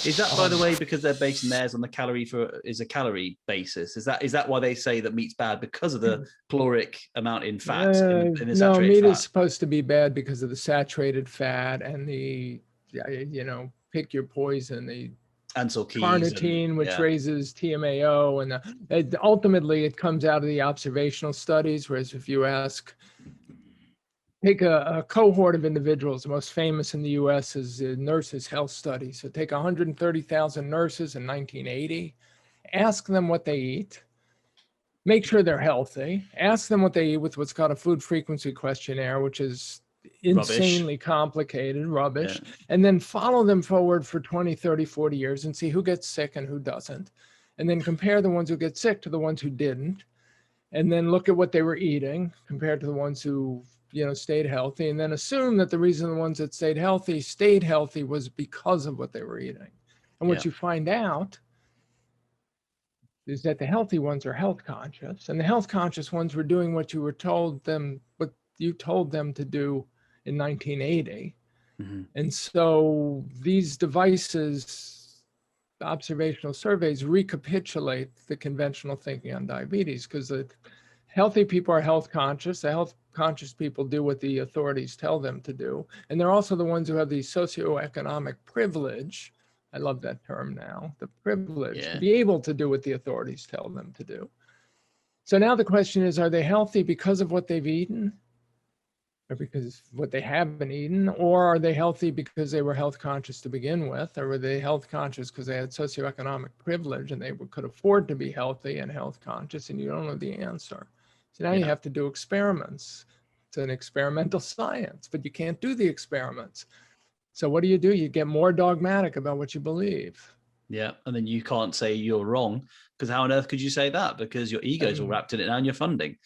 Is that, by the way, because they're basing theirs on the calorie basis? Is that why they say that meat's bad, because of the caloric amount in fat, in the No, saturated meat fat? is supposed to be bad because of the saturated fat and the, pick your poison, the carnitine, which raises TMAO, and ultimately it comes out of the observational studies. Whereas if you take a cohort of individuals, the most famous in the U.S. is the Nurses' Health Study. So take 130,000 nurses in 1980, ask them what they eat, make sure they're healthy, ask them what they eat with what's called a food frequency questionnaire, which is insanely complicated, rubbish, and then follow them forward for 20, 30, 40 years and see who gets sick and who doesn't. And then compare the ones who get sick to the ones who didn't. And then look at what they were eating compared to the ones who stayed healthy, and then assume that the reason the ones that stayed healthy was because of what they were eating. And what you find out is that the healthy ones are health conscious, and the health conscious ones were doing what you told them to do in 1980. Mm-hmm. And so these devices, observational surveys, recapitulate the conventional thinking on diabetes, because the healthy people are health conscious. The health conscious people do what the authorities tell them to do. And they're also the ones who have the socioeconomic privilege. I love that term now, the privilege to be able to do what the authorities tell them to do. So now the question is, are they healthy because of what they've eaten, or because of what they haven't eaten? Or are they healthy because they were health conscious to begin with? Or were they health conscious because they had socioeconomic privilege and they could afford to be healthy and health conscious? And you don't know the answer. So now you have to do experiments. It's an experimental science, but you can't do the experiments. So what do? You get more dogmatic about what you believe. Yeah, and then you can't say you're wrong, because how on earth could you say that? Because your ego's all wrapped in it now and your funding.